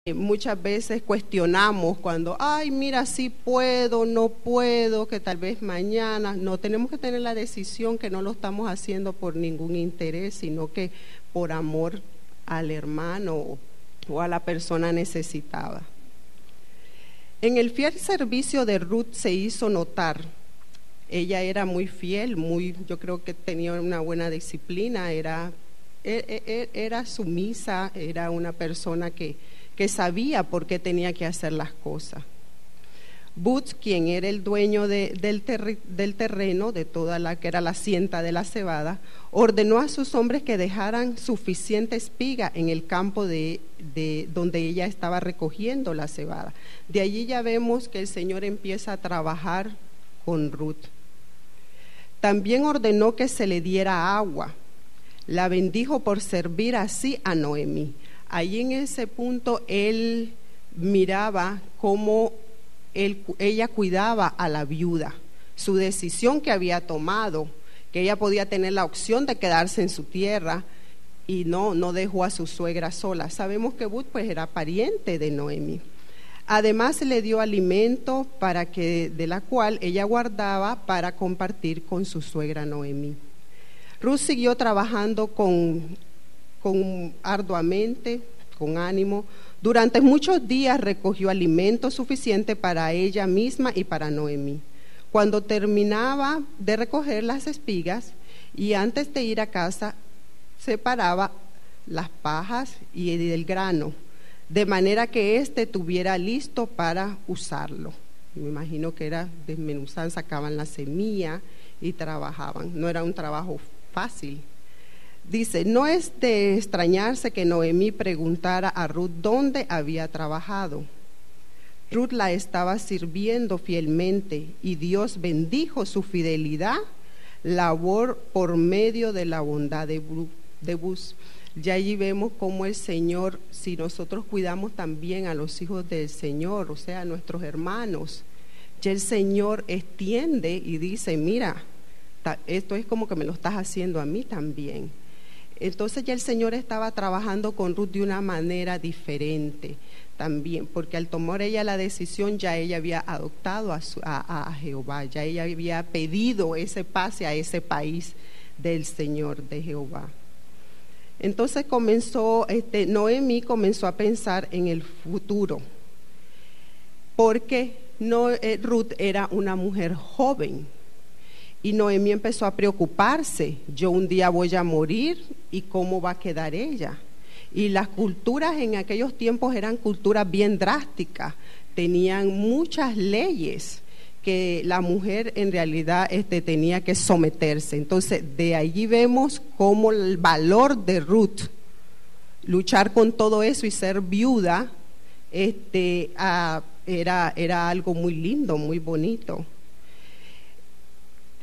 Muchas veces cuestionamos cuando, ay, mira, sí puedo, no puedo, que tal vez mañana. No, tenemos que tener la decisión que no lo estamos haciendo por ningún interés, sino que por amor al hermano o a la persona necesitada. En el fiel servicio de Ruth se hizo notar. Ella era muy fiel, yo creo que tenía una buena disciplina, era sumisa, era una persona que sabía por qué tenía que hacer las cosas. Booz, quien era el dueño del terreno, de toda la que era la siembra de la cebada, ordenó a sus hombres que dejaran suficiente espiga en el campo de donde ella estaba recogiendo la cebada. De allí ya vemos que el Señor empieza a trabajar con Ruth. También ordenó que se le diera agua. La bendijo por servir así a Noemí. Allí en ese punto él miraba cómo ella cuidaba a la viuda, su decisión que había tomado, que ella podía tener la opción de quedarse en su tierra y no dejó a su suegra sola. Sabemos que Booz pues era pariente de Noemí. Además le dio alimento de la cual ella guardaba para compartir con su suegra Noemí. Ruth siguió trabajando arduamente, con ánimo. Durante muchos días recogió alimento suficiente para ella misma y para Noemí. Cuando terminaba de recoger las espigas y antes de ir a casa, separaba las pajas y el grano, de manera que éste estuviera listo para usarlo. Me imagino que era desmenuzar, sacaban la semilla y trabajaban. No era un trabajo fácil. Dice, no es de extrañarse que Noemí preguntara a Ruth dónde había trabajado. Ruth la estaba sirviendo fielmente y Dios bendijo su fidelidad, labor por medio de la bondad de Booz. Ya allí vemos cómo el Señor, si nosotros cuidamos también a los hijos del Señor, o sea, a nuestros hermanos, ya el Señor extiende y dice, mira, esto es como que me lo estás haciendo a mí también. Entonces ya el Señor estaba trabajando con Ruth de una manera diferente también, porque al tomar ella la decisión ya ella había adoptado a Jehová, ya ella había pedido ese pase a ese país del Señor, de Jehová. Entonces Noemí comenzó a pensar en el futuro, porque Ruth era una mujer joven. Y Noemí empezó a preocuparse, yo un día voy a morir y cómo va a quedar ella. Y las culturas en aquellos tiempos eran culturas bien drásticas, tenían muchas leyes que la mujer en realidad tenía que someterse. Entonces de allí vemos cómo el valor de Ruth, luchar con todo eso y ser viuda, era algo muy lindo, muy bonito.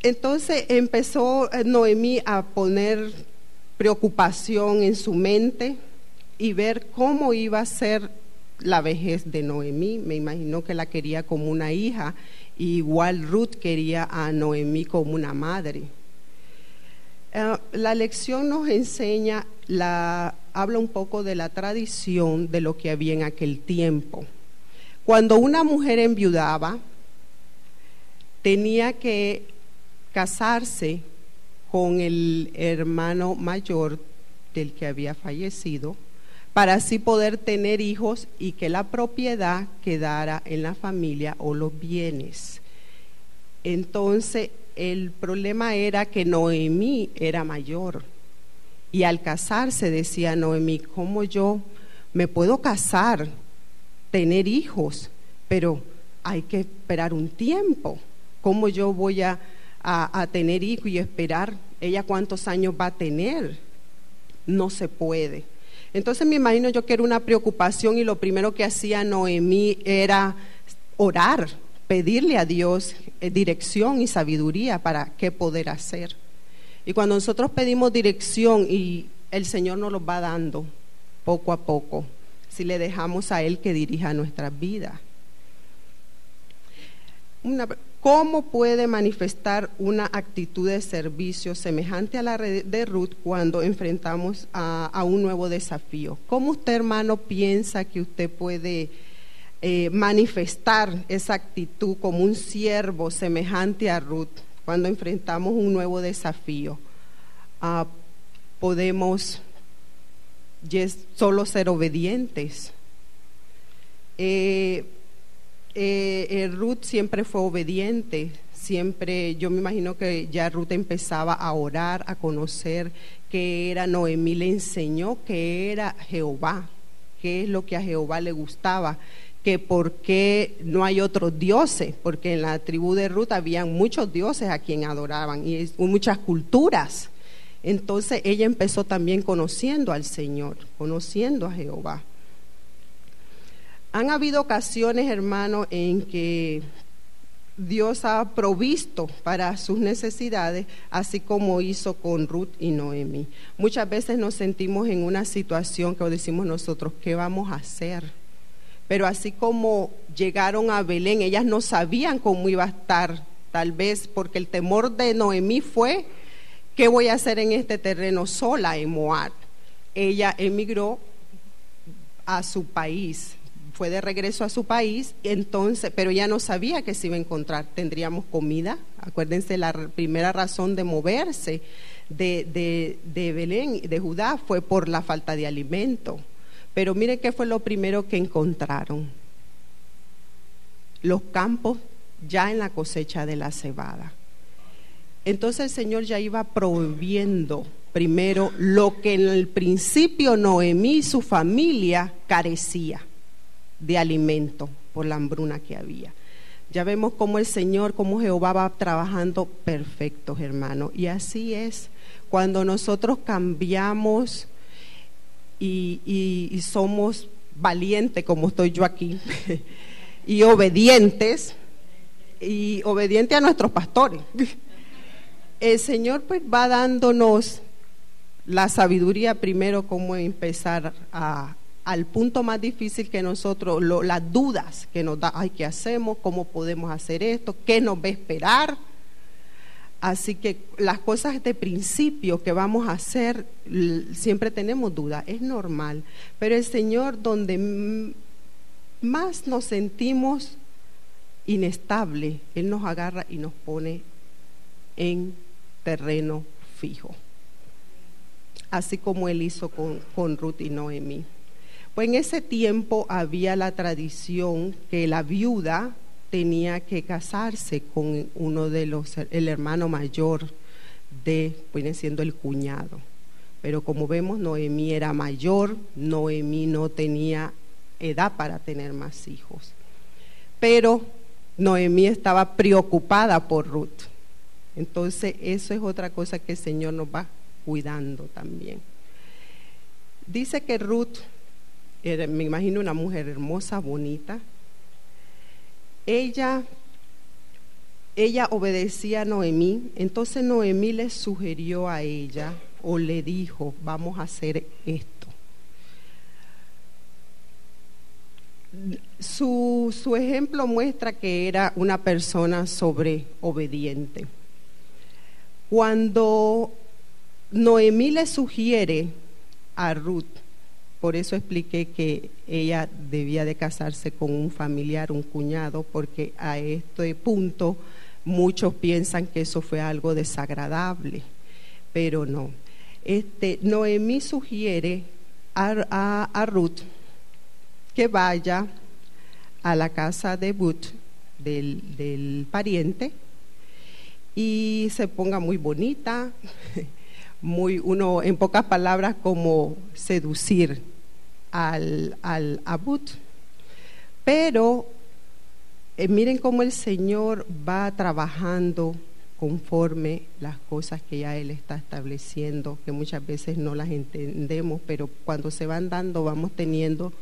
Entonces empezó Noemí a poner preocupación en su mente y ver cómo iba a ser la vejez de Noemí. Me imagino que la quería como una hija, y igual Ruth quería a Noemí como una madre. La lección nos enseña, habla un poco de la tradición de lo que había en aquel tiempo. Cuando una mujer enviudaba, tenía que casarse con el hermano mayor del que había fallecido para así poder tener hijos y que la propiedad quedara en la familia o los bienes. Entonces el problema era que Noemí era mayor y al casarse decía Noemí, ¿cómo yo me puedo casar, tener hijos, pero hay que esperar un tiempo? ¿Cómo yo voy a tener hijos y esperar ella cuántos años va a tener? No se puede. Entonces me imagino yo que era una preocupación, y lo primero que hacía Noemí era orar, pedirle a Dios dirección y sabiduría para qué poder hacer. Y cuando nosotros pedimos dirección, y el Señor nos lo va dando poco a poco, si le dejamos a Él que dirija nuestras vidas. ¿cómo puede manifestar una actitud de servicio semejante a la de Ruth cuando enfrentamos a un nuevo desafío? ¿Cómo usted, hermano, piensa que usted puede manifestar esa actitud como un siervo semejante a Ruth cuando enfrentamos un nuevo desafío? Podemos solo ser obedientes. Ruth siempre fue obediente, siempre, yo me imagino que ya Ruth empezaba a orar, a conocer que era Noemí, le enseñó que era Jehová, qué es lo que a Jehová le gustaba, que por qué no hay otros dioses, porque en la tribu de Ruth habían muchos dioses a quien adoraban y muchas culturas. Entonces ella empezó también conociendo al Señor, conociendo a Jehová. Han habido ocasiones, hermano, en que Dios ha provisto para sus necesidades, así como hizo con Ruth y Noemí. Muchas veces nos sentimos en una situación que decimos nosotros, ¿qué vamos a hacer? Pero así como llegaron a Belén, ellas no sabían cómo iba a estar, tal vez porque el temor de Noemí fue, ¿qué voy a hacer en este terreno sola en Moab? Ella emigró a su país, fue de regreso a su país, entonces, pero ella no sabía que se iba a encontrar. Tendríamos comida. Acuérdense, la primera razón de moverse de Belén, de Judá, fue por la falta de alimento. Pero mire qué fue lo primero que encontraron: los campos ya en la cosecha de la cebada. Entonces el Señor ya iba prohibiendo primero lo que en el principio Noemí y su familia carecía de alimento por la hambruna que había. Ya vemos cómo el Señor, cómo Jehová va trabajando perfectos, hermanos. Y así es, cuando nosotros cambiamos y somos valientes, como estoy yo aquí, y obedientes a nuestros pastores, el Señor pues va dándonos la sabiduría primero, cómo empezar al punto más difícil que nosotros, las dudas que nos da, ay, ¿qué hacemos? ¿Cómo podemos hacer esto? ¿Qué nos va a esperar? Así que las cosas de principio que vamos a hacer, siempre tenemos dudas, es normal, pero el Señor, donde más nos sentimos inestables, Él nos agarra y nos pone en terreno fijo, así como Él hizo con Ruth y Noemí. Pues en ese tiempo había la tradición que la viuda tenía que casarse con uno de el hermano mayor viene siendo el cuñado. Pero como vemos, Noemí era mayor, Noemí no tenía edad para tener más hijos. Pero Noemí estaba preocupada por Ruth. Entonces eso es otra cosa que el Señor nos va cuidando también. Dice que Ruth me imagino una mujer hermosa, bonita. Ella obedecía a Noemí. Entonces Noemí le sugirió a ella, o le dijo, vamos a hacer esto. Su ejemplo muestra que era una persona obediente. Cuando Noemí le sugiere a Ruth, por eso expliqué que ella debía de casarse con un familiar, un cuñado, porque a este punto muchos piensan que eso fue algo desagradable, pero no. Noemí sugiere a Ruth que vaya a la casa de Boaz, del pariente, y se ponga muy bonita, en pocas palabras, como seducir a Boaz. Pero miren cómo el Señor va trabajando conforme las cosas que ya Él está estableciendo, que muchas veces no las entendemos, pero cuando se van dando vamos teniendo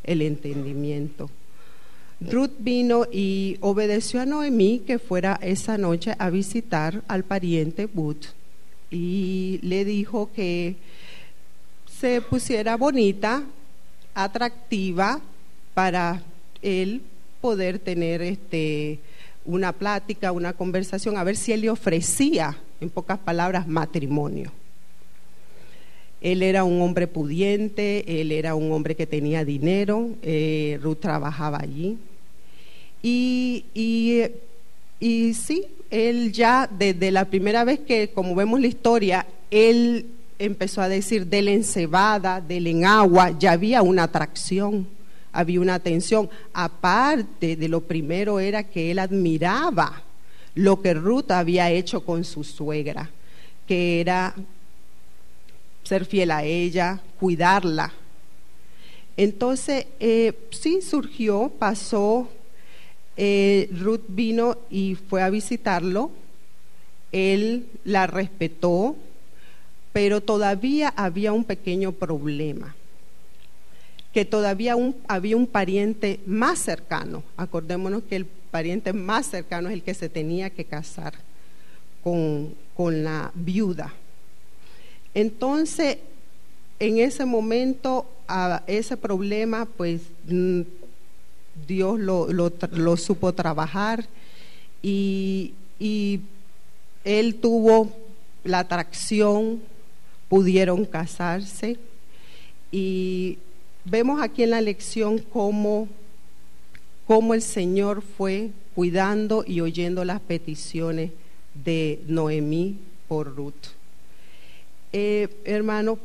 el entendimiento. Ruth vino y obedeció a Noemí que fuera esa noche a visitar al pariente Boaz, y le dijo que se pusiera bonita, atractiva, para él poder tener una plática, una conversación, a ver si él le ofrecía, en pocas palabras, matrimonio. Él era un hombre pudiente, él era un hombre que tenía dinero, Ruth trabajaba allí. Y sí, él ya desde la primera vez que, como vemos la historia, él empezó a decir, del en cebada, del en agua, ya había una atracción, había una atención. Aparte de lo primero era que él admiraba lo que Ruth había hecho con su suegra, que era ser fiel a ella, cuidarla. Entonces, sí surgió, pasó, Ruth vino y fue a visitarlo, él la respetó, pero todavía había un pequeño problema, que todavía había un pariente más cercano. Acordémonos que el pariente más cercano es el que se tenía que casar con la viuda. Entonces, en ese momento, a ese problema, pues Dios lo supo trabajar y él tuvo la atracción, pudieron casarse, y vemos aquí en la lección cómo el Señor fue cuidando y oyendo las peticiones de Noemí por Ruth. Hermano,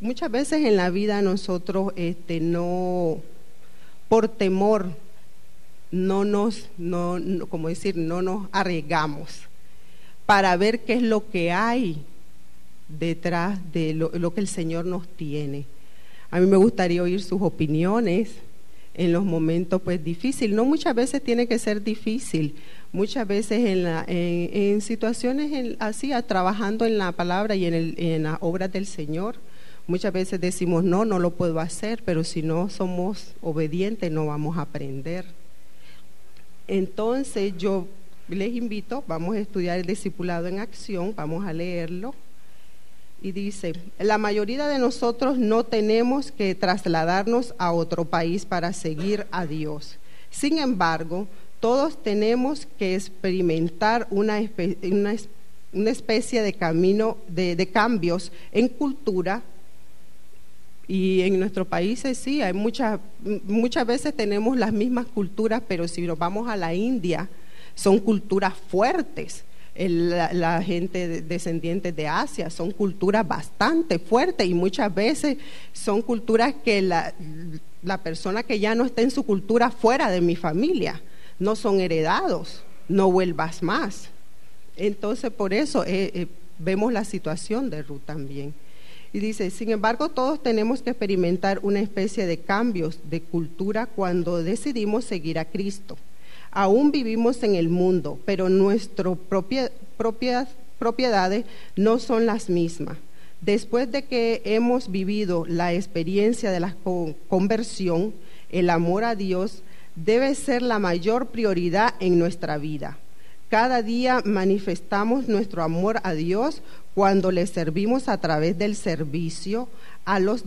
muchas veces en la vida nosotros no, por temor, no nos arriesgamos para ver qué es lo que hay detrás de lo que el Señor nos tiene. A mí me gustaría oír sus opiniones en los momentos pues difíciles. No muchas veces tiene que ser difícil, muchas veces en situaciones así, trabajando en la palabra y en las obras del Señor, muchas veces decimos no lo puedo hacer, pero si no somos obedientes no vamos a aprender. Entonces yo les invito, vamos a estudiar el discipulado en acción, vamos a leerlo. Y dice, la mayoría de nosotros no tenemos que trasladarnos a otro país para seguir a Dios. Sin embargo, todos tenemos que experimentar una especie de camino de cambios en cultura. Y en nuestros países sí, hay muchas veces tenemos las mismas culturas, pero si nos vamos a la India, son culturas fuertes. La gente descendiente de Asia son culturas bastante fuertes, y muchas veces son culturas que la persona que ya no está en su cultura fuera de mi familia, no son heredados, no vuelvas más. Entonces por eso vemos la situación de Ruth también. Y dice, sin embargo, todos tenemos que experimentar una especie de cambios de cultura cuando decidimos seguir a Cristo. Aún vivimos en el mundo, pero nuestras propiedades no son las mismas. Después de que hemos vivido la experiencia de la conversión, el amor a Dios debe ser la mayor prioridad en nuestra vida. Cada día manifestamos nuestro amor a Dios cuando le servimos a través del servicio a los